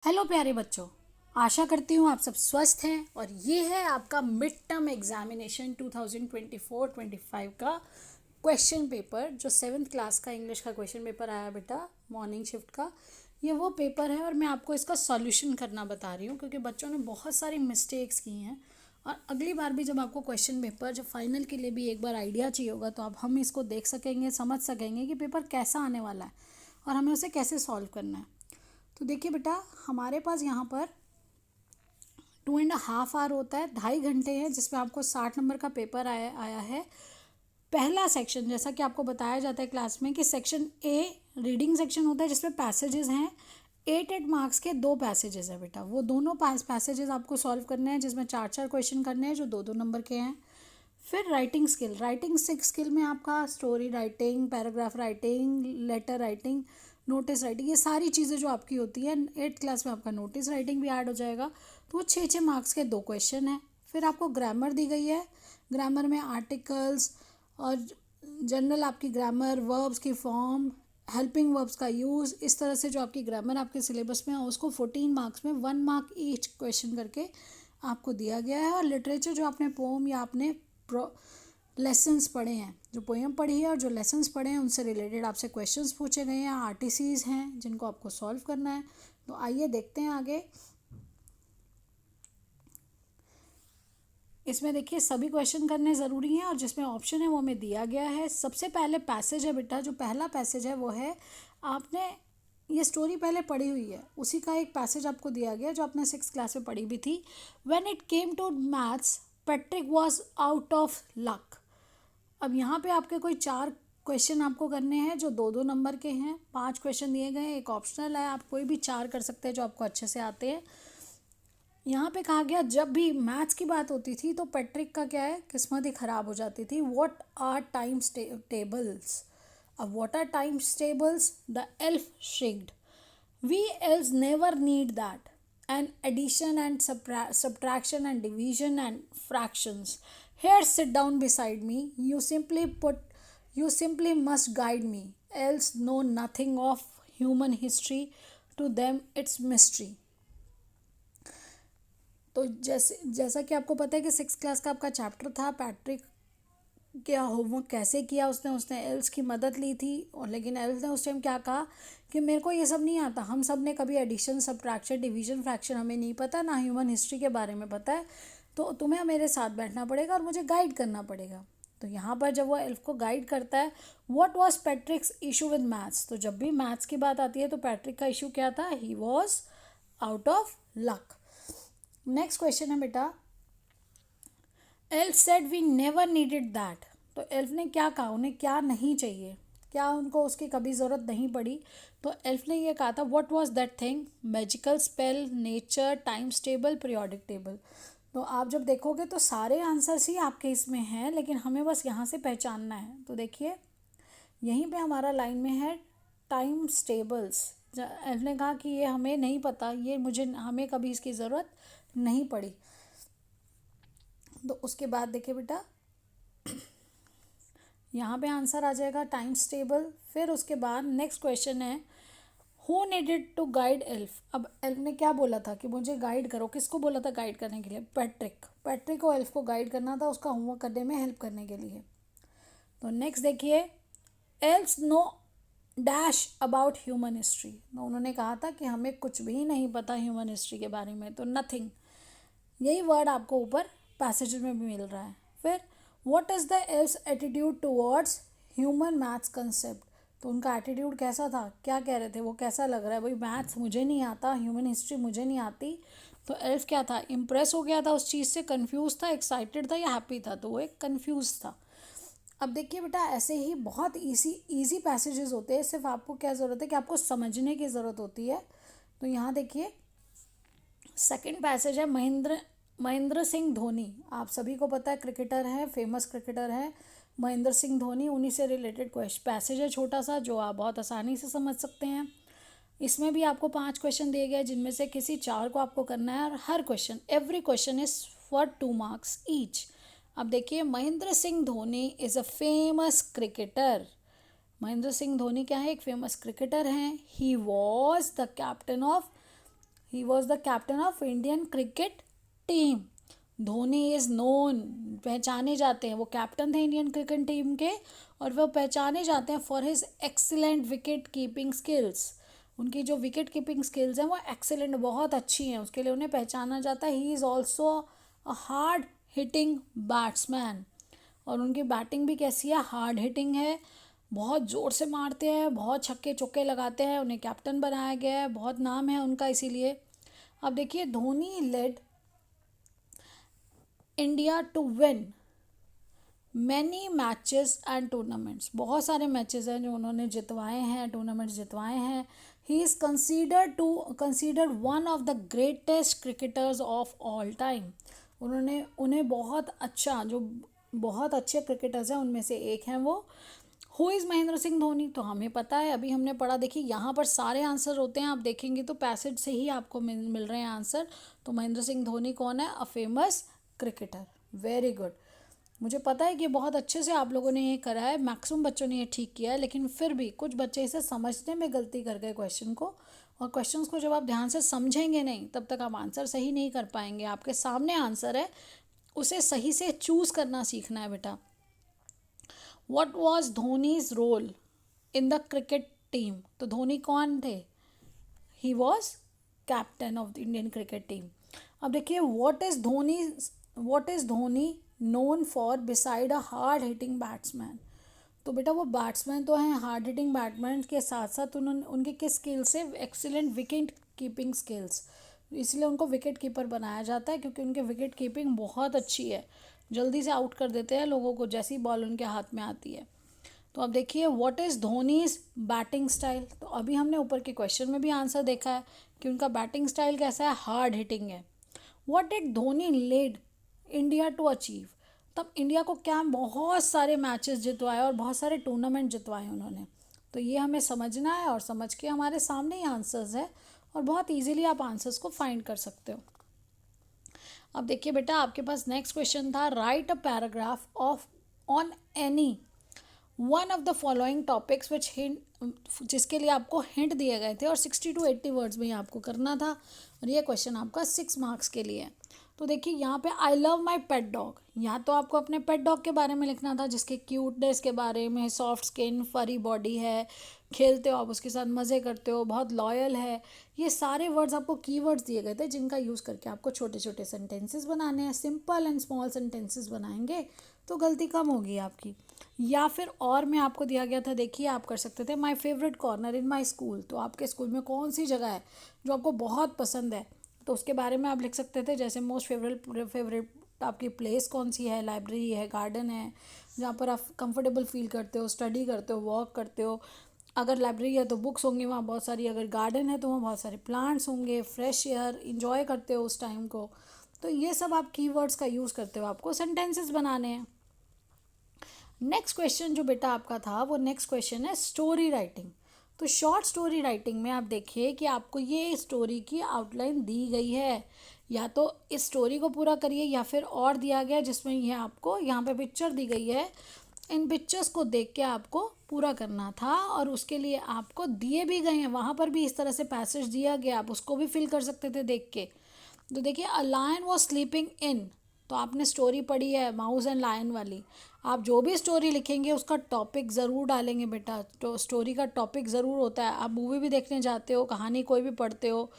Hello प्यारे बच्चों। आशा करती हूँ आप सब स्वस्थ हैं और ये है आपका मिड टर्म एग्जामिनेशन 2024-25 का क्वेश्चन पेपर जो सेवन्थ क्लास का इंग्लिश का क्वेश्चन पेपर आया बेटा मॉर्निंग शिफ्ट का। ये वो पेपर है और मैं आपको इसका सॉल्यूशन करना बता रही हूँ क्योंकि बच्चों ने बहुत सारी मिस्टेक्स की हैं और अगली बार भी जब आपको क्वेश्चन पेपर जब फाइनल के लिए भी एक बार आइडिया चाहिए होगा तो आप हम इसको देख सकेंगे, समझ सकेंगे कि पेपर कैसा आने वाला है और हमें उसे कैसे सॉल्व करना है। तो देखिए बेटा, हमारे पास यहाँ पर 2.5 आवर होता है, 2.5 घंटे हैं जिसमें आपको 60 नंबर का पेपर आया है। पहला सेक्शन, जैसा कि आपको बताया जाता है क्लास में कि सेक्शन ए रीडिंग सेक्शन होता है जिसमें पैसेजेस हैं। 8 मार्क्स के 2 पैसेजेस हैं बेटा, वो दोनों पैसेजेस आपको सॉल्व करने हैं जिसमें 4 क्वेश्चन करने हैं जो 2 नंबर के हैं। फिर राइटिंग स्किल में आपका story writing, paragraph writing, letter writing, notice writing, ये सारी चीज़ें जो आपकी होती है 8th क्लास में आपका नोटिस राइटिंग भी ऐड हो जाएगा। तो वो 6-6 मार्क्स के 2 क्वेश्चन हैं। फिर आपको ग्रामर दी गई है। ग्रामर में आर्टिकल्स और जनरल आपकी ग्रामर, वर्ब्स की फॉर्म, हेल्पिंग वर्ब्स का यूज़, इस तरह से जो आपकी ग्रामर आपके सिलेबस में है उसको 14 मार्क्स में 1 मार्क ईच क्वेश्चन करके आपको दिया गया है। और लिटरेचर जो आपने पोम या आपने लेसन्स पढ़े हैं, जो पोएम पढ़ी है और जो लेसन्स पढ़े हैं उनसे रिलेटेड आपसे क्वेश्चंस पूछे गए हैं, आरटीसीज हैं जिनको आपको सॉल्व करना है। तो आइए देखते हैं आगे। इसमें देखिए सभी क्वेश्चन करने ज़रूरी हैं और जिसमें ऑप्शन है वो हमें दिया गया है। सबसे पहले पैसेज है बेटा, जो पहला पैसेज है वो है, आपने ये स्टोरी पहले पढ़ी हुई है उसी का एक पैसेज आपको दिया गया जो आपने 6th क्लास में पढ़ी भी थी। When it came to maths Patrick was out of luck. अब यहाँ पे आपके कोई 4 क्वेश्चन आपको करने हैं जो 2-2 नंबर के हैं। 5 क्वेश्चन दिए गए हैं, एक ऑप्शनल है, आप कोई भी 4 कर सकते हैं जो आपको अच्छे से आते हैं। यहाँ पे कहा गया जब भी मैथ्स की बात होती थी तो पैट्रिक का क्या है, किस्मत ही ख़राब हो जाती थी। What are times tables. अब what are times tables, the elf shrieked, we elves never need that. And addition and subtraction and division and fractions. Here, sit down beside me. You simply must guide me. Else know nothing of human history. To them, it's mystery. तो जैसा कि आपको पता है कि 6th class का आपका chapter था पैट्रिक क्या होमवर्क कैसे किया उसने एल्स की मदद ली थी। और लेकिन एल्स ने उस टाइम क्या कहा कि मेरे को ये सब नहीं आता, हम सब ने कभी एडिशन, सब्ट्रैक्शन, डिवीजन, फ्रैक्शन हमें नहीं पता, ना ह्यूमन हिस्ट्री के बारे में पता है, तो तुम्हें मेरे साथ बैठना पड़ेगा और मुझे गाइड करना पड़ेगा। तो यहाँ पर जब वो एल्फ को गाइड करता है, what was पैट्रिक्स issue with maths, तो जब भी मैथ्स की बात आती है तो पैट्रिक का इशू क्या था, he was out of luck. Next question है बेटा, elf said we never needed that. तो एल्फ ने क्या कहा, उन्हें क्या नहीं चाहिए, क्या उनको उसकी कभी ज़रूरत नहीं पड़ी। तो एल्फ ने ये कहा था what was that thing, magical spell, nature, times table, periodic table. तो आप जब देखोगे तो सारे आंसर्स ही आपके इसमें हैं लेकिन हमें बस यहाँ से पहचानना है। तो देखिए यहीं पे हमारा लाइन में है टाइम्स टेबल्स। एल्फ ने कहा कि ये हमें नहीं पता, ये हमें कभी इसकी ज़रूरत नहीं पड़ी। तो उसके बाद देखिए बेटा यहाँ पे आंसर आ जाएगा टाइम्स टेबल। फिर उसके बाद नेक्स्ट क्वेश्चन है, who needed to guide elf. अब एल्फ ने क्या बोला था कि मुझे गाइड करो, किसको बोला था गाइड करने के लिए, पैट्रिक को एल्फ को गाइड करना था, उसका होमवर्क करने में हेल्प करने के लिए। तो नेक्स्ट देखिए, elves know dash about human history. तो उन्होंने कहा था कि हमें कुछ भी नहीं पता ह्यूमन हिस्ट्री के बारे में, तो नथिंग, यही वर्ड आपको ऊपर पैसेज में भी मिल रहा है। फिर what is the elves attitude towards human maths concept. तो उनका एटीट्यूड कैसा था, क्या कह रहे थे, वो कैसा लग रहा है, भाई मैथ्स मुझे नहीं आता, ह्यूमन हिस्ट्री मुझे नहीं आती। तो एल्फ क्या था, इम्प्रेस हो गया था उस चीज़ से, कंफ्यूज था, एक्साइटेड था या हैप्पी था, तो वो एक कंफ्यूज था। अब देखिए बेटा ऐसे ही बहुत ईजी पैसेजेस होते हैं, सिर्फ आपको क्या ज़रूरत है कि आपको समझने की ज़रूरत होती है। तो यहाँ देखिए सेकंड पैसेज है, महेंद्र सिंह धोनी। आप सभी को पता है क्रिकेटर है, फेमस क्रिकेटर है महेंद्र सिंह धोनी, उन्हीं से रिलेटेड क्वेश्चन पैसेज है छोटा सा जो आप बहुत आसानी से समझ सकते हैं। इसमें भी आपको 5 क्वेश्चन दिए गए जिनमें से किसी 4 को आपको करना है और हर question, every question is for 2 marks each. अब देखिए Mahendra Singh Dhoni is a famous cricketer. Mahendra Singh Dhoni क्या है, एक फेमस क्रिकेटर हैं। He was the captain of he was the captain of Indian cricket team. Dhoni is known, पहचाने जाते हैं, वो कैप्टन थे इंडियन क्रिकेट टीम के, और वो पहचाने जाते हैं for his excellent wicket keeping skills. उनकी जो विकेट कीपिंग स्किल्स हैं वो एक्सेलेंट, बहुत अच्छी हैं, उसके लिए उन्हें पहचाना जाता है। He is also a hard hitting batsman, और उनकी बैटिंग भी कैसी है, हार्ड हिटिंग है, बहुत ज़ोर से मारते हैं, बहुत छक्के चौके लगाते हैं, उन्हें कैप्टन बनाया गया है, बहुत नाम है उनका इसीलिए। अब देखिए, Dhoni led India to win many matches and tournaments, बहुत सारे मैचेस हैं जो उन्होंने जितवाए हैं, टूर्नामेंट्स जितवाए हैं। He is considered one of the greatest cricketers of all time. उन्हें बहुत अच्छा, जो बहुत अच्छे क्रिकेटर्स हैं उनमें से एक हैं वो। हु इज़ महेंद्र सिंह धोनी, तो हमें पता है, अभी हमने पढ़ा। देखिए यहाँ पर सारे आंसर होते हैं, आप देखेंगे तो पैसेज से ही आपको मिल रहे हैं आंसर। तो महेंद्र सिंह धोनी कौन है, अ फेमस क्रिकेटर। Very good. मुझे पता है कि बहुत अच्छे से आप लोगों ने ये करा है, मैक्सिमम बच्चों ने ये ठीक किया है, लेकिन फिर भी कुछ बच्चे इसे समझने में गलती कर गए क्वेश्चन को, और क्वेश्चंस को जब आप ध्यान से समझेंगे नहीं तब तक आप आंसर सही नहीं कर पाएंगे। आपके सामने आंसर है, उसे सही से चूज करना सीखना है बेटा। What was Dhoni's role in the cricket team, तो धोनी कौन थे, he was captain of the Indian cricket team. अब देखिए, what is Dhoni known for beside a hard hitting batsman, तो बेटा वो बैट्समैन तो हैं, हार्ड हिटिंग बैट्समैन के साथ साथ उन्होंने उनके किस स्किल्स से, एक्सीलेंट विकेट कीपिंग स्किल्स, इसलिए उनको विकेट कीपर बनाया जाता है, क्योंकि उनके विकेट कीपिंग बहुत अच्छी है, जल्दी से आउट कर देते हैं लोगों को जैसी बॉल उनके हाथ में आती है। तो अब देखिए, what is Dhoni's batting style, तो अभी हमने ऊपर के क्वेश्चन में भी आंसर देखा है कि उनका बैटिंग स्टाइल कैसा है, हार्ड हिटिंग है। What did Dhoni led India to achieve, तब इंडिया को क्या, बहुत सारे मैचेस जितवाए और बहुत सारे टूर्नामेंट जितवाए उन्होंने। तो ये हमें समझना है, और समझ के हमारे सामने ही आंसर्स है, और बहुत इजीली आप आंसर्स को फाइंड कर सकते हो। अब देखिए बेटा, आपके पास नेक्स्ट क्वेश्चन था, right a paragraph of on any one of the following topics which hint, जिसके लिए आपको हिंट दिए गए थे, और 60 to 80 वर्ड्स में आपको करना था, और ये क्वेश्चन आपका 6 मार्क्स के लिए है। तो देखिए यहाँ पे, I love my pet dog, यहाँ तो आपको अपने पेट डॉग के बारे में लिखना था, जिसके क्यूटनेस के बारे में, सॉफ्ट स्किन, फरी बॉडी है, खेलते हो आप उसके साथ, मज़े करते हो, बहुत लॉयल है। ये सारे वर्ड्स आपको कीवर्ड्स दिए गए थे, जिनका यूज़ करके आपको छोटे छोटे सेंटेंसेस बनाने हैं। सिंपल एंड स्मॉल सेंटेंसेस बनाएंगे तो गलती कम होगी आपकी। या फिर और में आपको दिया गया था, देखिए आप कर सकते थे, my favourite corner in my school, तो आपके स्कूल में कौन सी जगह है जो आपको बहुत पसंद है, तो उसके बारे में आप लिख सकते थे। जैसे मोस्ट फेवरेट आपकी प्लेस कौन सी है, लाइब्रेरी है, गार्डन है, जहाँ पर आप कंफर्टेबल फील करते हो, स्टडी करते हो, वॉक करते हो। अगर लाइब्रेरी है तो बुक्स होंगी वहाँ बहुत सारी, अगर गार्डन है तो वहाँ बहुत सारे प्लांट्स होंगे, फ्रेश एयर इंजॉय करते हो उस टाइम को। तो ये सब आप कीवर्ड्स का यूज़ करते हो, आपको सेंटेंसेस बनाने हैं। नेक्स्ट क्वेश्चन जो बेटा आपका था, वो नेक्स्ट क्वेश्चन है स्टोरी राइटिंग। तो शॉर्ट स्टोरी राइटिंग में आप देखिए कि आपको ये स्टोरी की आउटलाइन दी गई है, या तो इस स्टोरी को पूरा करिए, या फिर और दिया गया जिसमें ये आपको यहाँ पे पिक्चर दी गई है, इन पिक्चर्स को देख के आपको पूरा करना था, और उसके लिए आपको दिए भी गए हैं, वहाँ पर भी इस तरह से पैसेज दिया गया, आप उसको भी फिल कर सकते थे देख के। तो देखिए, a lion was sleeping in, तो आपने स्टोरी पढ़ी है माउस एंड लायन वाली, आप जो भी स्टोरी लिखेंगे उसका टॉपिक ज़रूर डालेंगे बेटा, तो स्टोरी का टॉपिक ज़रूर होता है। आप मूवी भी देखने जाते हो, कहानी कोई भी पढ़ते हो,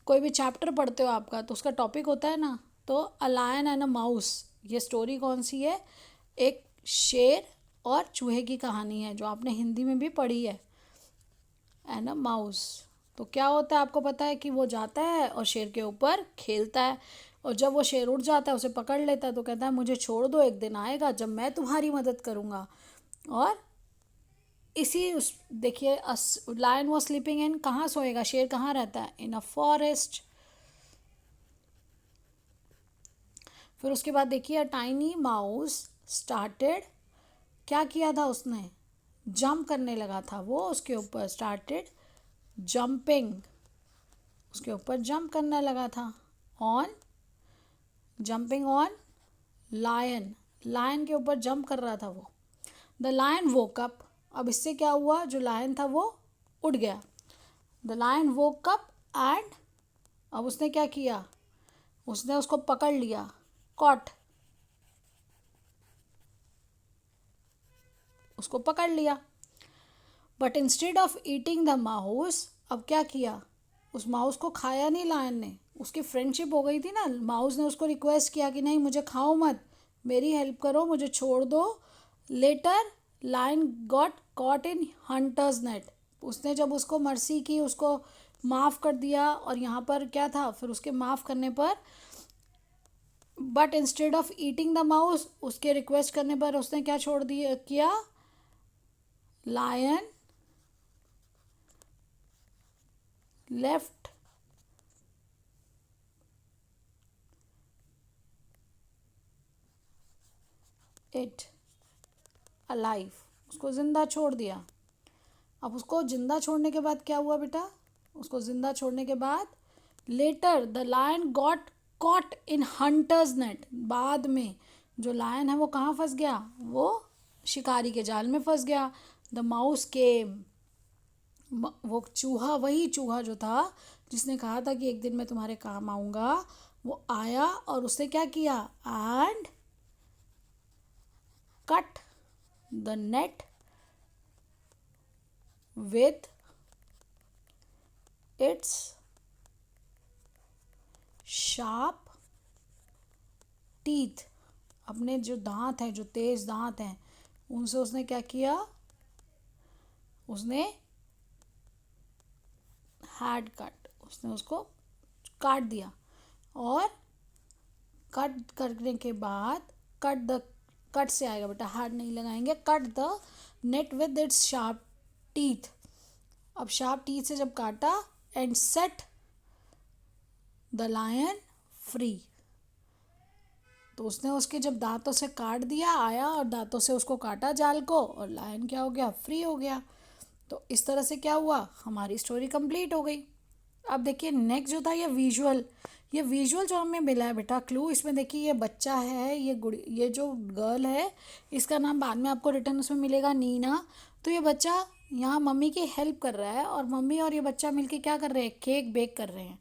कोई भी चैप्टर पढ़ते हो आपका, तो उसका टॉपिक होता है ना। तो a lion and a mouse, ये स्टोरी कौन सी है, एक शेर और चूहे की कहानी है, जो आपने हिंदी में भी पढ़ी है, एंड अ माउस। तो क्या होता है, आपको पता है कि वो जाता है और शेर के ऊपर खेलता है, और जब वो शेर उठ जाता है, उसे पकड़ लेता है, तो कहता है मुझे छोड़ दो, एक दिन आएगा जब मैं तुम्हारी मदद करूँगा। और इसी उस देखिए, लायन वॉज स्लीपिंग इन, कहाँ सोएगा शेर, कहाँ रहता है, इन अ फॉरेस्ट। फिर उसके बाद देखिए, टाइनी माउस स्टार्टेड, क्या किया था उसने, जंप करने लगा था वो उसके ऊपर, स्टार्टेड जंपिंग, उसके ऊपर जंप करने लगा था, on, jumping on lion, lion के ऊपर जंप कर रहा था वो। द लायन वोक अप, अब इससे क्या हुआ, जो लायन था वो उठ गया। The lion woke up and अब उसने क्या किया, उसने उसको पकड़ लिया, कॉट, उसको पकड़ लिया। But instead of eating the mouse, अब क्या किया, उस माउस को खाया नहीं लायन ने, उसकी फ्रेंडशिप हो गई थी ना, माउस ने उसको रिक्वेस्ट किया कि नहीं मुझे खाओ मत, मेरी हेल्प करो, मुझे छोड़ दो। Later lion got caught in hunters net, उसने जब उसको मर्सी की, उसको माफ़ कर दिया, और यहाँ पर क्या था, फिर उसके माफ़ करने पर, but instead of eating the mouse, उसके रिक्वेस्ट करने पर उसने क्या छोड़ दिया किया, लायन लेफ्ट इट अलाइव, उसको ज़िंदा छोड़ दिया। अब उसको ज़िंदा छोड़ने के बाद क्या हुआ बेटा, उसको ज़िंदा छोड़ने के बाद later the lion got caught in hunters net, बाद में जो लायन है वो कहाँ फंस गया, वो शिकारी के जाल में फंस गया। द माउस केम, वो चूहा, वही चूहा जो था जिसने कहा था कि एक दिन मैं तुम्हारे काम आऊँगा, वो आया और उसने क्या किया, and cut the net with its sharp teeth, अपने जो दांत हैं, जो तेज दांत हैं, उनसे उसने क्या किया, उसने हैड कट, उसने उसको काट दिया। और कट करने के बाद, कट द, कट से आएगा बेटा, हैड नहीं लगाएंगे, cut the net with its sharp teeth, अब शार्प टीथ से जब काटा, and set the lion free, तो उसने उसके जब दांतों से काट दिया, आया और दांतों से उसको काटा जाल को, और लायन क्या हो गया, फ्री हो गया। तो इस तरह से क्या हुआ, हमारी स्टोरी कंप्लीट हो गई। अब देखिए नेक्स्ट जो था ये विजुअल, ये विजुअल जो हमें मिला है बेटा क्लू, इसमें देखिए ये बच्चा है, ये गुड़ी, ये जो गर्ल है, इसका नाम बाद में आपको रिटर्न उसमें मिलेगा नीना। तो ये बच्चा यहाँ मम्मी की हेल्प कर रहा है, और मम्मी और ये बच्चा मिलके क्या कर रहे हैं, केक बेक कर रहे हैं।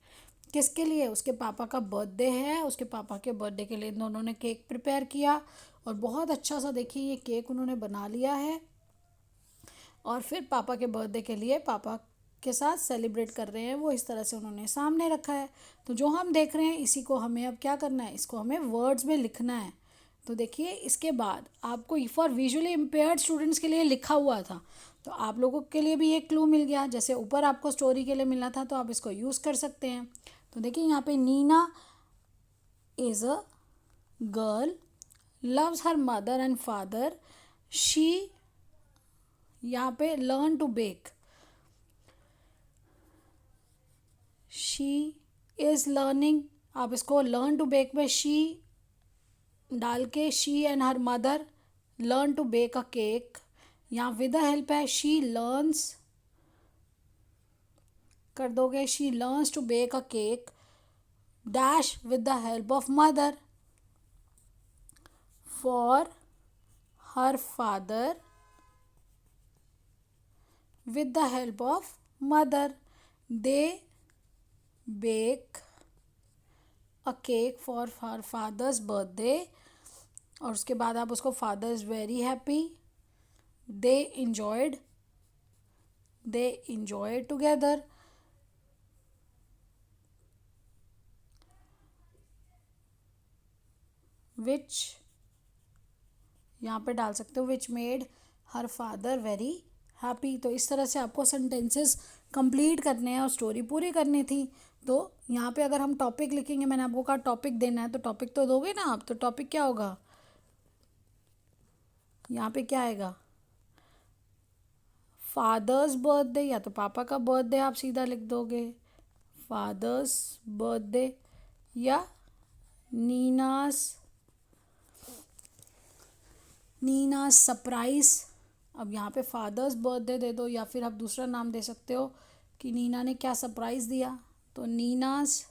किसके लिए, उसके पापा का बर्थडे है, उसके पापा के बर्थडे के लिए इन दोनों ने केक प्रिपेयर किया, और बहुत अच्छा सा देखिए ये केक उन्होंने बना लिया है, और फिर पापा के बर्थडे के लिए पापा के साथ सेलिब्रेट कर रहे हैं, वो इस तरह से उन्होंने सामने रखा है। तो जो हम देख रहे हैं इसी को हमें अब क्या करना है, इसको हमें वर्ड्स में लिखना है। तो देखिए इसके बाद आपको फॉर विजुअली इम्पेयर्ड स्टूडेंट्स के लिए लिखा हुआ था, तो आप लोगों के लिए भी एक क्लू मिल गया, जैसे ऊपर आपको स्टोरी के लिए मिला था, तो आप इसको यूज़ कर सकते हैं। तो देखिए यहाँ पे Nina is a girl, loves her mother and father, she, यहाँ पे learn to bake, she is learning, आप इसको लर्न टू बेक में शी डाल के, she and her mother learn to bake a cake, यहाँ विद द हेल्प है, she learns कर दोगे, she learns to bake a cake dash with the help of mother, for her father with the help of mother, they bake a cake for her father's birthday, और उसके बाद आप उसको father is very happy, they enjoyed together, which यहाँ पे डाल सकते हो, which made her father very happy. तो इस तरह से आपको सेंटेंसेस कंप्लीट करने हैं और स्टोरी पूरी करनी थी। तो यहाँ पे अगर हम टॉपिक लिखेंगे, मैंने आपको कहा टॉपिक देना है, तो टॉपिक तो दोगे ना आप, तो टॉपिक क्या होगा, यहाँ पे क्या आएगा, फादर्स बर्थडे, या तो पापा का बर्थडे आप सीधा लिख दोगे, फादर्स बर्थडे, या नीनास सरप्राइज। अब यहाँ पे फादर्स बर्थडे दे दो, या फिर आप दूसरा नाम दे सकते हो कि नीना ने क्या सरप्राइज़ दिया, तो नीनास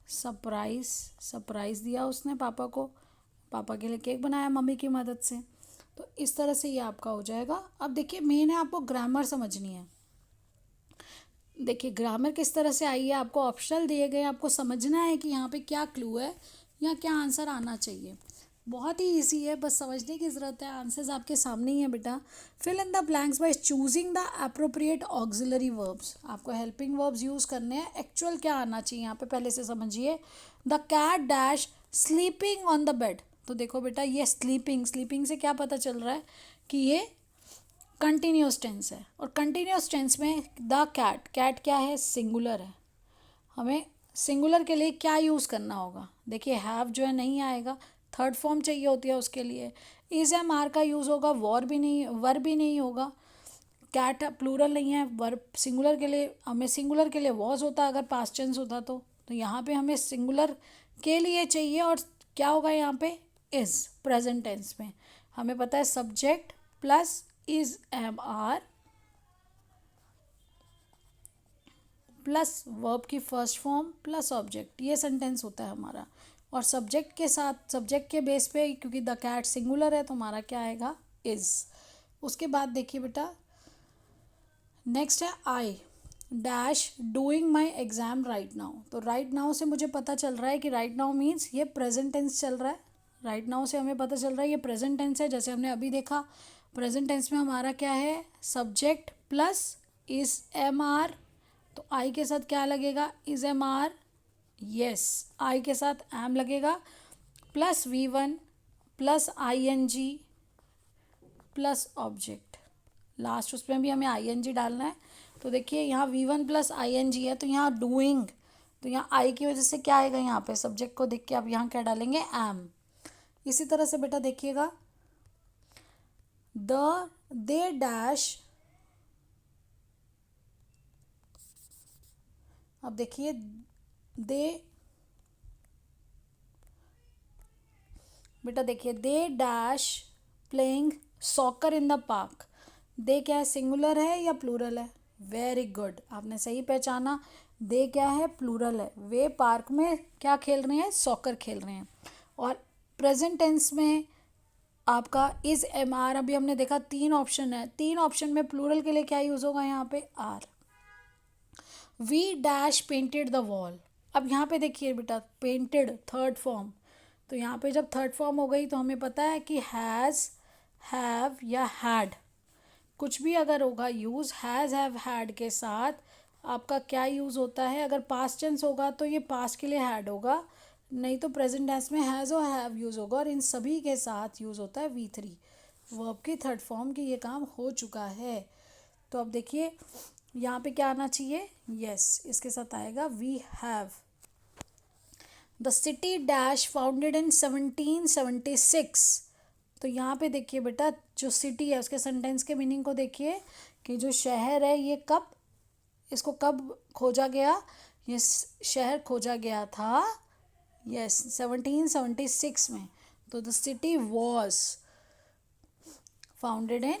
सरप्राइज़ दिया उसने पापा को, पापा के लिए केक बनाया मम्मी की मदद से। तो इस तरह से ये आपका हो जाएगा। अब देखिए मेन है आपको ग्रामर समझनी है, देखिए ग्रामर किस तरह से आई है, आपको ऑप्शनल दिए गए हैं, आपको समझना है कि यहाँ पे क्या क्लू है या क्या आंसर आना चाहिए। बहुत ही इजी है, बस समझने की ज़रूरत है। आंसर्स आपके सामने ही है बेटा। Fill in the blanks by choosing the appropriate auxiliary verbs. आपको हेल्पिंग वर्ब्स यूज़ करने हैं। एक्चुअल क्या आना चाहिए यहाँ पे पहले से समझिए। The cat dash sleeping on the bed. तो देखो बेटा ये स्लीपिंग, स्लीपिंग से क्या पता चल रहा है कि ये कंटिन्यूस टेंस है। और कंटिन्यूस टेंस में द कैट, कैट क्या है, सिंगुलर है। हमें सिंगुलर के लिए क्या यूज़ करना होगा। देखिए हैव जो है नहीं आएगा, थर्ड फॉर्म चाहिए होती है उसके लिए। इज़ एम आर का यूज़ होगा, वॉर भी नहीं, वर भी नहीं होगा। कैट प्लूरल नहीं है, वर्ब सिंगुलर के लिए, हमें सिंगुलर के लिए वॉज होता अगर पास्ट टेंस होता तो यहाँ पे हमें सिंगुलर के लिए चाहिए। और क्या होगा यहाँ पे, इज़ प्रेजेंट टेंस में हमें पता है subject plus is am are plus verb की फर्स्ट फॉर्म प्लस ऑब्जेक्ट, ये सेंटेंस होता है हमारा। और सब्जेक्ट के साथ, सब्जेक्ट के बेस पे, क्योंकि द कैट सिंगुलर है तो हमारा क्या आएगा, इज। उसके बाद देखिए बेटा नेक्स्ट है I dash doing my exam right now. तो राइट नाउ से मुझे पता चल रहा है कि राइट नाउ मीन्स ये प्रेजेंट टेंस चल रहा है। राइट नाउ से हमें पता चल रहा है ये प्रेजेंट टेंस है। जैसे हमने अभी देखा प्रेजेंट टेंस में हमारा क्या है, subject plus is am are. तो आई के साथ क्या लगेगा, is am are, yes. I के साथ एम लगेगा plus V one plus I N G plus object. Last उसमें भी हमें आई एन जी डालना है। तो देखिए यहाँ V one plus I N G है तो यहाँ डूइंग, तो यहाँ आई की वजह से क्या आएगा, यहाँ पे सब्जेक्ट को देख के आप यहाँ क्या डालेंगे, एम। इसी तरह से बेटा देखिएगा द दे डैश, अब देखिए दे, बेटा देखिए they dash playing soccer in the park. They क्या है, सिंगुलर है या प्लूरल है, वेरी गुड, आपने सही पहचाना। दे क्या है, प्लूरल है। वे पार्क में क्या खेल रहे हैं, सॉकर खेल रहे हैं। और प्रेजेंट टेंस में आपका इज एम आर, अभी हमने देखा तीन ऑप्शन है, तीन ऑप्शन में प्लूरल के लिए क्या यूज़ होगा, यहाँ पे are. We dash painted the wall. अब यहाँ पे देखिए बेटा पेंटेड थर्ड फॉर्म, तो यहाँ पे जब थर्ड फॉर्म हो गई तो हमें पता है कि हैज़, हैव या हैड, कुछ भी अगर होगा यूज़ हैज़ हैव हैड के साथ आपका क्या यूज़ होता है। अगर पास्ट टेंस होगा तो ये पास्ट के लिए हैड होगा, नहीं तो प्रेजेंट टेंस में हैज़ और हैव यूज़ होगा। और इन सभी के साथ यूज़ होता है वी थ्री, वर्ब की थर्ड फॉर्म की ये काम हो चुका है। तो अब देखिए यहाँ पे क्या आना चाहिए, यस, इसके साथ आएगा we have. The city dash founded in 1776। तो यहाँ पे देखिए बेटा जो सिटी है उसके सेंटेंस के मीनिंग को देखिए कि जो शहर है ये कब, इसको कब खोजा गया, ये शहर खोजा गया था, यस, 1776 में। तो the city was founded in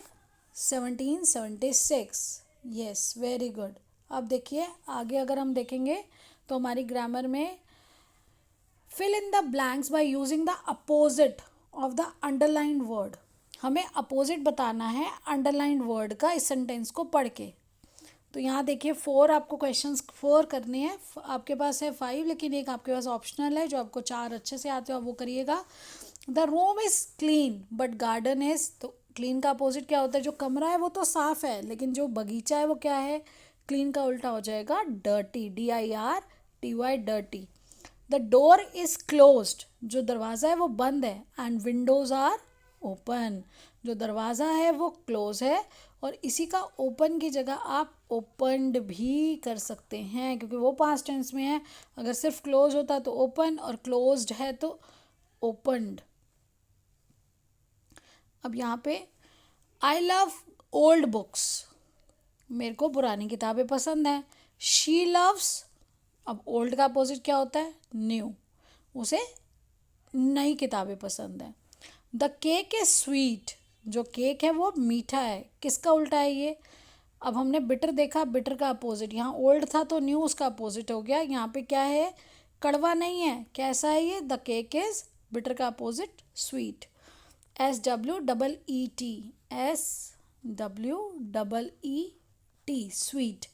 1776, yes, very good. अब देखिए आगे अगर हम देखेंगे तो हमारी ग्रामर में fill in the blanks by using the opposite of the underlined word. हमें अपोजिट बताना है अंडरलाइंड वर्ड का इस सेंटेंस को पढ़ के। तो यहाँ देखिए फोर आपको क्वेश्चंस फोर करने हैं, आपके पास है फाइव लेकिन एक आपके पास ऑप्शनल है, जो आपको चार अच्छे से आते हो आप वो करिएगा। The room is clean but garden is, तो क्लीन का अपोजिट क्या होता है, जो कमरा है वो तो साफ़ है लेकिन जो बगीचा है वो क्या है, क्लीन का उल्टा हो जाएगा dirty, DIRTY, dirty. The door is closed, जो दरवाज़ा है वो बंद है, एंड विंडोज़ आर ओपन, जो दरवाज़ा है वो क्लोज है। और इसी का ओपन की जगह आप ओपनड भी कर सकते हैं क्योंकि वो पास्ट टेंस में है। अगर सिर्फ क्लोज होता तो ओपन, और क्लोज्ड है तो ओपनड। अब यहाँ पे आई लव ओल्ड बुक्स, मेरे को पुरानी किताबें पसंद हैं। शी लव्स, अब ओल्ड का अपोजिट क्या होता है, न्यू, उसे नई किताबें पसंद हैं। द केक इज़ स्वीट, जो केक है वो मीठा है, किसका उल्टा है ये, अब हमने बिटर देखा, बिटर का अपोजिट, यहाँ ओल्ड था तो न्यू उसका अपोजिट हो गया। यहाँ पे क्या है, कड़वा नहीं है, कैसा है ये, द केक इज़, बिटर का opposite sweet. SWEET, SWEET, sweet.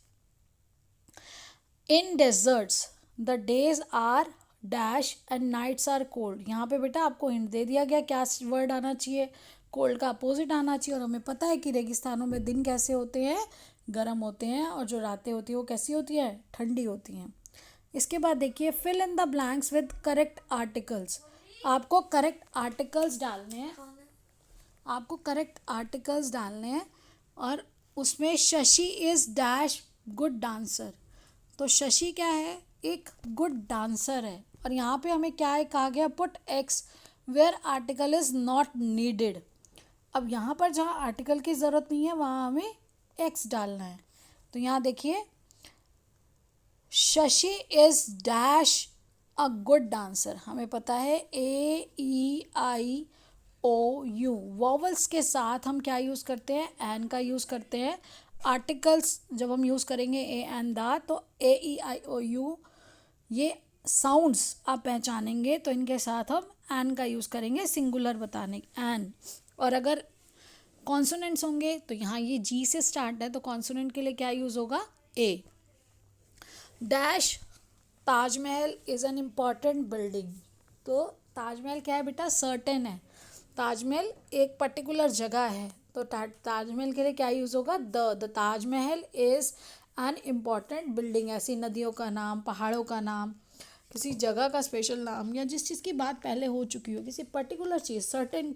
In deserts the days are dash and nights are cold. यहाँ पे बेटा आपको हिंट दे दिया गया क्या वर्ड आना चाहिए, कोल्ड का अपोजिट आना चाहिए। और हमें पता है कि रेगिस्तानों में दिन कैसे होते हैं, गर्म होते हैं, और जो रातें होती हैं वो कैसी होती हैं, ठंडी होती हैं। इसके बाद देखिए fill in the blanks with correct articles. आपको करेक्ट आर्टिकल्स डालने हैं, आपको करेक्ट आर्टिकल्स डालने हैं। और उसमें Shashi is dash good dancer. तो शशि क्या है, एक गुड डांसर है। और यहाँ पे हमें क्या है कहा गया, put x where article is not needed. अब यहाँ पर जहाँ आर्टिकल की ज़रूरत नहीं है वहाँ हमें एक्स डालना है। तो यहाँ देखिए Shashi is dash a good dancer. हमें पता है AEIOU वॉवल्स के साथ हम क्या यूज़ करते हैं, एन का यूज़ करते हैं। आर्टिकल्स जब हम यूज़ करेंगे ए एन दा, तो AEIOU ये साउंड्स आप पहचानेंगे तो इनके साथ हम एन का यूज़ करेंगे सिंगुलर बताने एन। और अगर कॉन्सोनेंट्स होंगे तो यहाँ ये जी से स्टार्ट है तो कॉन्सोनेंट के लिए क्या यूज़ होगा, a. Dash Taj Mahal is an important building. तो ताजमहल क्या है बेटा, सर्टेन है। ताजमहल एक पर्टिकुलर जगह है तो ताजमहल के लिए क्या यूज़ होगा, the Taj Mahal is an important building. ऐसी नदियों का नाम, पहाड़ों का नाम, किसी जगह का स्पेशल नाम, या जिस चीज़ की बात पहले हो चुकी हो, किसी पर्टिकुलर चीज़ सर्टेन,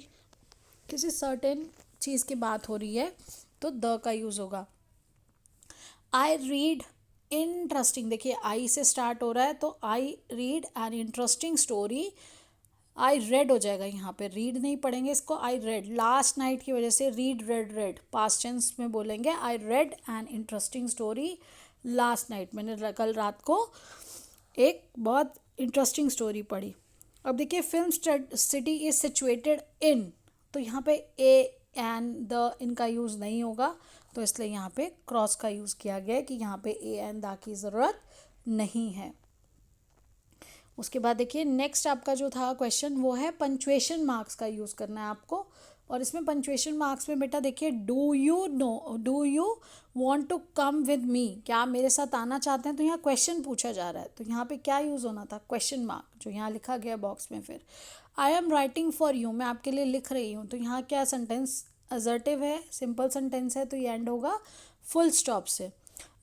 किसी सर्टेन चीज़ की बात हो रही है तो द का यूज़ होगा। आई रीड इंटरेस्टिंग, देखिए आई से स्टार्ट हो रहा है तो I read N interesting story. I read हो जाएगा, यहाँ पे रीड नहीं पढ़ेंगे इसको, आई रेड लास्ट नाइट की वजह से read read read past tense में बोलेंगे। I read an interesting story last night, मैंने कल रात को एक बहुत इंटरेस्टिंग स्टोरी पढ़ी। अब देखिए film city is situated in, तो यहाँ पे ए एन द इनका यूज़ नहीं होगा तो इसलिए यहाँ पे क्रॉस का यूज़ किया गया है कि यहाँ पे ए एन दा की ज़रूरत नहीं है। उसके बाद देखिए नेक्स्ट आपका जो था क्वेश्चन वो है पंचुएशन मार्क्स का यूज़ करना है आपको। और इसमें पंचुएशन मार्क्स में बेटा देखिए do you want to come with me, क्या आप मेरे साथ आना चाहते हैं, तो यहाँ क्वेश्चन पूछा जा रहा है तो यहाँ पे क्या यूज़ होना था, क्वेश्चन मार्क, जो यहाँ लिखा गया बॉक्स में। फिर I am writing for you, मैं आपके लिए लिख रही हूँ, तो यहाँ क्या सेंटेंस असर्टिव है, सिंपल सेंटेंस है तो ये एंड होगा फुल स्टॉप से।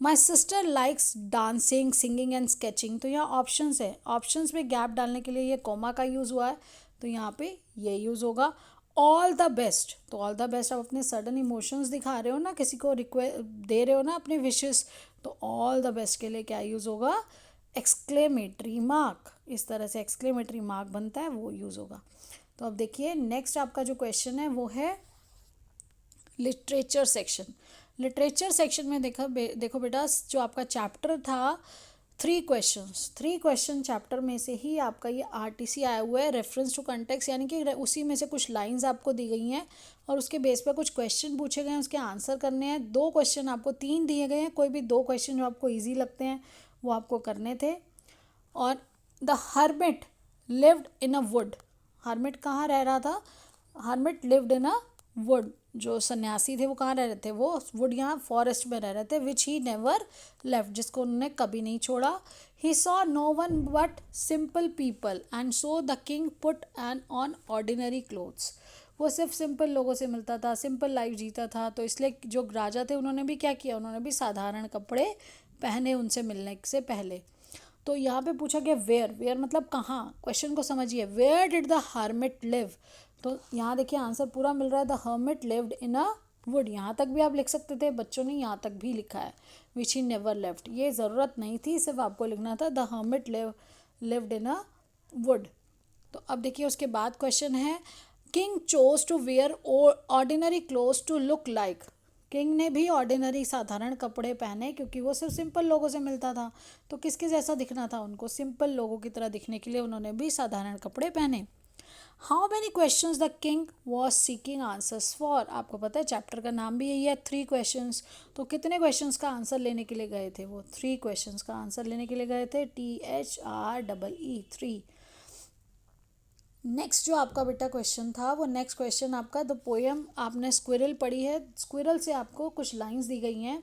My sister likes dancing singing and sketching, तो यहाँ ऑप्शंस है, ऑप्शंस में गैप डालने के लिए ये कोमा का यूज़ हुआ है तो यहाँ पे ये यूज़ होगा। ऑल द बेस्ट, तो ऑल द बेस्ट आप अपने सडन इमोशंस दिखा रहे हो ना, किसी को रिक्वेस्ट दे रहे हो ना अपने विशेस, तो ऑल द बेस्ट के लिए क्या यूज़ होगा, एक्सक्लेमेटरी मार्क। इस तरह से एक्सक्लेमेटरी मार्क बनता है वो यूज़ होगा। तो अब देखिए नेक्स्ट आपका जो क्वेश्चन है वो है लिटरेचर सेक्शन। लिटरेचर सेक्शन में देखो बेटा जो आपका चैप्टर था 3 क्वेश्चन चैप्टर में से ही आपका ये RTC आया हुआ है, रेफरेंस टू कंटेक्स्ट, यानी कि उसी में से कुछ लाइंस आपको दी गई हैं और उसके बेस पर कुछ क्वेश्चन पूछे गए हैं, उसके आंसर करने हैं। 2 क्वेश्चन आपको 3 दिए गए हैं, कोई भी 2 क्वेश्चन जो आपको ईजी लगते हैं वो आपको करने थे। और the hermit lived in a would, hermit कहाँ रह रहा था, hermit lived in a would, जो सन्यासी थे वो कहाँ रह रहे थे, वो वुड यहाँ फॉरेस्ट में रह रहे थे, विच ही नेवर लेफ्ट, जिसको उन्होंने कभी नहीं छोड़ा। He saw no one but simple people and so the king put an on ordinary clothes, वो सिर्फ सिंपल लोगों से मिलता था, सिंपल लाइफ जीता था, तो इसलिए जो राजा थे उन्होंने भी क्या किया, उन्होंने भी साधारण कपड़े पहने उनसे मिलने से पहले। तो यहाँ पे पूछा गया वेयर, वेयर मतलब कहाँ, क्वेश्चन को समझिए, where did the hermit live, तो यहाँ देखिए आंसर पूरा मिल रहा है, the hermit lived in a wood. यहाँ तक भी आप लिख सकते थे, बच्चों ने यहाँ तक भी लिखा है विच ही नेवर लेफ्ट, ये ज़रूरत नहीं थी, सिर्फ आपको लिखना था the hermit lived in a wood. तो अब देखिए उसके बाद क्वेश्चन है king chose to wear ordinary cloth to look like, king ने भी ऑर्डिनरी साधारण कपड़े पहने क्योंकि वो सिर्फ सिंपल लोगों से मिलता था, तो किसके जैसा दिखना था उनको, सिंपल लोगों की तरह दिखने के लिए उन्होंने भी साधारण कपड़े पहने। How many questions the king was seeking answers for, आपको पता है चैप्टर का नाम भी यही है 3 क्वेश्चंस, तो कितने क्वेश्चंस का आंसर लेने के लिए गए थे, वो 3 क्वेश्चंस का आंसर लेने के लिए गए थे, THREE 3। नेक्स्ट जो आपका बेटा क्वेश्चन था वो नेक्स्ट क्वेश्चन आपका द पोएम, आपने स्क्विरल पढ़ी है, स्क्विरल से आपको कुछ लाइंस दी गई हैं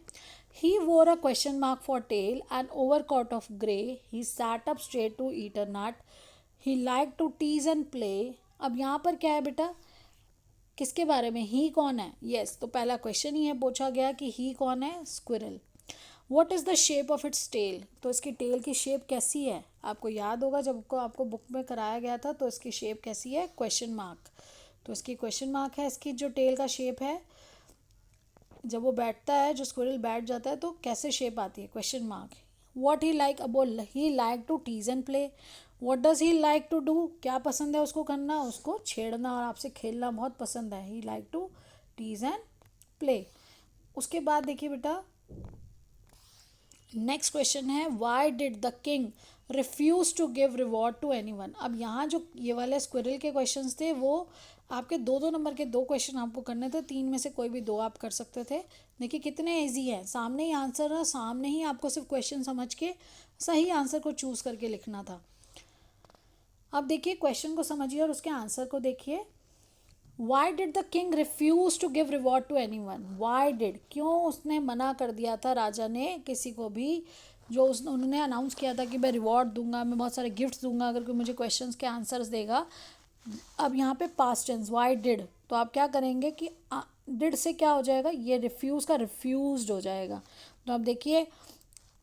He wore a question mark for tail, an overcoat of grey. He sat up straight to eat a nut. He liked to tease and play. अब यहाँ पर क्या है बेटा, किसके बारे में, ही कौन है? यस, तो पहला क्वेश्चन ही है, पूछा गया कि ही कौन है? Squirrel. What is the shape of its tail? तो इसकी टेल की शेप कैसी है? आपको याद होगा जब को आपको बुक में कराया गया था, तो इसकी शेप कैसी है? Question mark. तो इसकी क्वेश्चन मार्क है, इसकी जो टेल का शेप है, जब वो बैठता है, जो स्क्विरल बैठ जाता है तो कैसे शेप आती है? Question mark. What he like, अब बोल, he like to tease and play. What does he like to do? क्या पसंद है उसको करना? उसको छेड़ना और आपसे खेलना बहुत पसंद है. He like to tease and play. उसके बाद देखिए बेटा, नेक्स्ट क्वेश्चन है, why did the king refuse to give reward to anyone? अब यहाँ जो ये वाले स्क्विरल के क्वेश्चंस थे, वो आपके 2-2 नंबर के 2 क्वेश्चन आपको करने थे. 3 में से कोई भी 2 आप कर सकते थे. देखिए कितने इजी हैं, सामने ही आंसर है, सामने ही आपको सिर्फ क्वेश्चन समझ के सही आंसर को चूज करके लिखना था. अब देखिए क्वेश्चन को समझिए और उसके आंसर को देखिए. Why did the king refuse to give reward to anyone? Why did, क्यों उसने मना कर दिया था, राजा ने, किसी को भी, जो उन्होंने अनाउंस किया था कि मैं रिवॉर्ड दूंगा, मैं बहुत सारे गिफ्ट्स दूंगा अगर कोई मुझे क्वेश्चंस के आंसर्स देगा. अब यहाँ पे पास्ट टेंस, वाई डिड, तो आप क्या करेंगे कि डिड से क्या हो जाएगा, ये रिफ्यूज़ का रिफ्यूज्ड हो जाएगा. तो आप देखिए,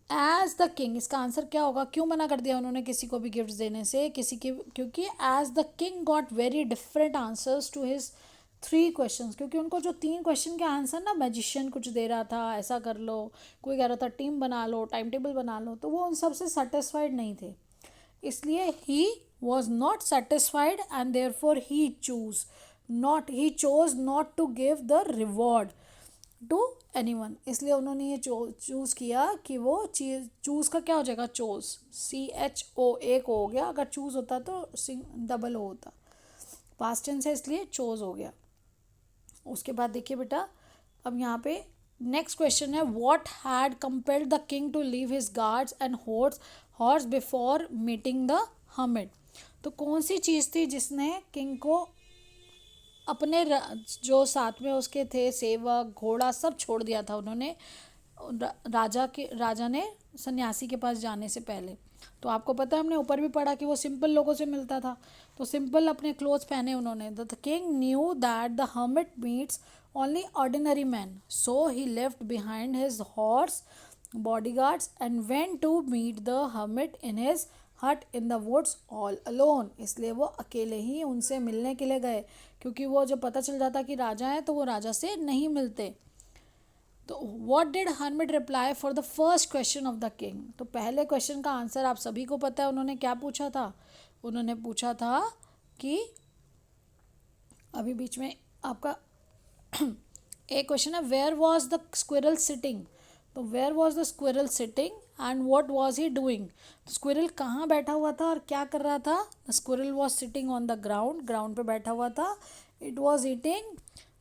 एज द किंग, इसका आंसर क्या होगा? क्यों मना कर दिया उन्होंने किसी को भी गिफ्ट देने से, किसी के, क्योंकि as the king got very different answers to his 3 question. क्योंकि उनको जो 3 क्वेश्चन के आंसर ना, मैजिशियन कुछ दे रहा था, ऐसा कर लो, कोई कह रहा था टीम बना लो, टाइम टेबल बना लो, तो वो उन सबसे सेटिस्फाइड नहीं थे. इसलिए ही was not satisfied and therefore he chose not to give the reward to anyone. इसलिए उन्होंने ये चूज किया कि वो चीज, चूज का क्या हो जाएगा? चोज, CHO एक हो गया, अगर चूज होता तो डबल होता. पास्ट टेंस है इसलिए चोज हो गया. उसके बाद देखिए बेटा, अब यहाँ पे नेक्स्ट क्वेश्चन है, what had compelled the king to leave his guards and horse before meeting the hermit? तो कौन सी चीज़ थी जिसने किंग को अपने जो साथ में उसके थे सेवक, घोड़ा, सब छोड़ दिया था उन्होंने, राजा ने सन्यासी के पास जाने से पहले? तो आपको पता है, हमने ऊपर भी पढ़ा कि वो सिंपल लोगों से मिलता था, तो सिंपल अपने क्लोथ्स पहने उन्होंने. The king knew that the hermit meets only ordinary man, so he left behind his horse, bodyguards and went to meet the hermit in his hut in the woods all alone. इसलिए वो अकेले ही उनसे मिलने के लिए गए, क्योंकि वो जब पता चल जाता कि राजा है तो वो राजा से नहीं मिलते. तो what did hermit reply for the first question of the king? तो पहले क्वेश्चन का आंसर आप सभी को पता है, उन्होंने क्या पूछा था? उन्होंने पूछा था कि, अभी बीच में आपका एक क्वेश्चन है, where was the squirrel sitting? तो where was the squirrel sitting and what was he doing? Squirrel कहाँ बैठा हुआ था और क्या कर रहा था? The squirrel was sitting on the ground, ground पे बैठा हुआ था. It was eating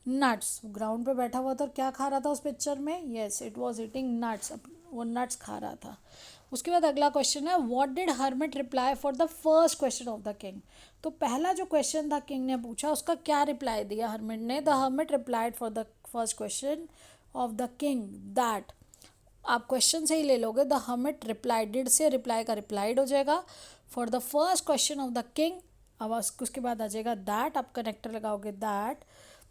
nuts, ground पे बैठा हुआ था और क्या खा रहा था उस पिक्चर में? Yes, it was eating nuts, वो नट्स खा रहा था. उसके बाद अगला क्वेश्चन है, what did hermit reply for the first question of the king? तो पहला जो क्वेश्चन था किंग ने पूछा, उसका क्या रिप्लाई दिया हर्मिट ने? The hermit replied for the first question of the king that, आप क्वेश्चन से ही ले लोगे, द हर्मिट रिप्लाई, डिड से रिप्लाई का रिप्लाइड हो जाएगा. For the first question of the king, अब उसके बाद आ जाएगा दैट, आप कनेक्टर लगाओगे, that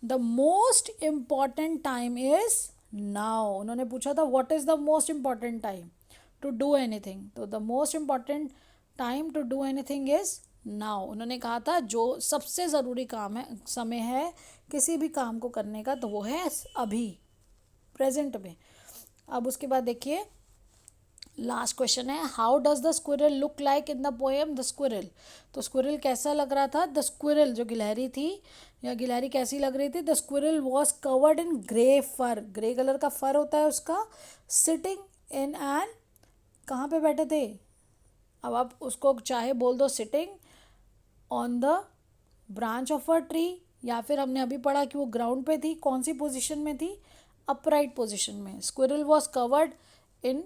the most important time is now. उन्होंने पूछा था what is the most important time to do anything? तो the most important time to do anything is now. उन्होंने कहा था जो सबसे ज़रूरी काम है, समय है किसी भी काम को करने का, तो वो है अभी, प्रेजेंट में. अब उसके बाद देखिए लास्ट क्वेश्चन है, how does the squirrel look like in the poem the squirrel? तो स्क्विरल कैसा लग रहा था? द स्क्विरल, जो गिलहरी थी या गिलहरी कैसी लग रही थी? The squirrel was covered in grey fur, grey colour का फर होता है उसका. सिटिंग इन एन, कहाँ पे बैठे थे? अब आप उसको चाहे बोल दो sitting on the branch of a tree, या फिर हमने अभी पढ़ा कि वो ग्राउंड पे थी, कौन सी पोजीशन में थी? अपराइट पोजीशन में. Squirrel was covered in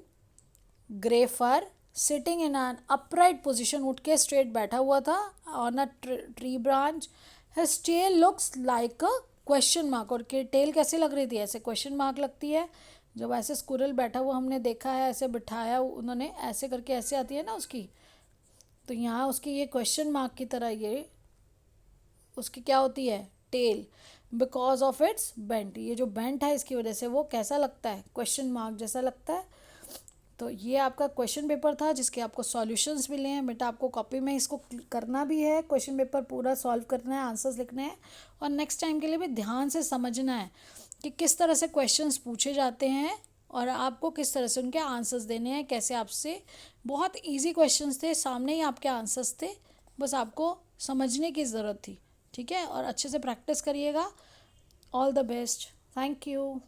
grey fur sitting in an upright position, उठ के स्ट्रेट बैठा हुआ था on a tree branch. His tail looks like a question mark, और टेल कैसे लग रही थी? ऐसे क्वेश्चन मार्क लगती है जब ऐसे स्क्विरल बैठा हुआ हमने देखा है, ऐसे बिठाया उन्होंने, ऐसे करके ऐसे आती है ना उसकी, तो यहाँ उसकी ये क्वेश्चन मार्क की तरह ये उसकी क्या होती है, tail, because of its bent. ये जो बेंट है इसकी वजह से वो कैसा लगता है, क्वेश्चन मार्क जैसा लगता है। तो ये आपका क्वेश्चन पेपर था जिसके आपको सॉल्यूशंस मिले हैं। बेटा आपको कॉपी में इसको करना भी है, क्वेश्चन पेपर पूरा सॉल्व करना है, आंसर्स लिखने हैं, और नेक्स्ट टाइम के लिए भी ध्यान से समझना है कि किस तरह से क्वेश्चंस पूछे जाते हैं और आपको किस तरह से उनके आंसर्स देने हैं, कैसे आपसे। बहुत इजी क्वेश्चंस थे, सामने ही आपके आंसर्स थे, बस आपको समझने की ज़रूरत थी। ठीक है, और अच्छे से प्रैक्टिस करिएगा। All the best, thank you.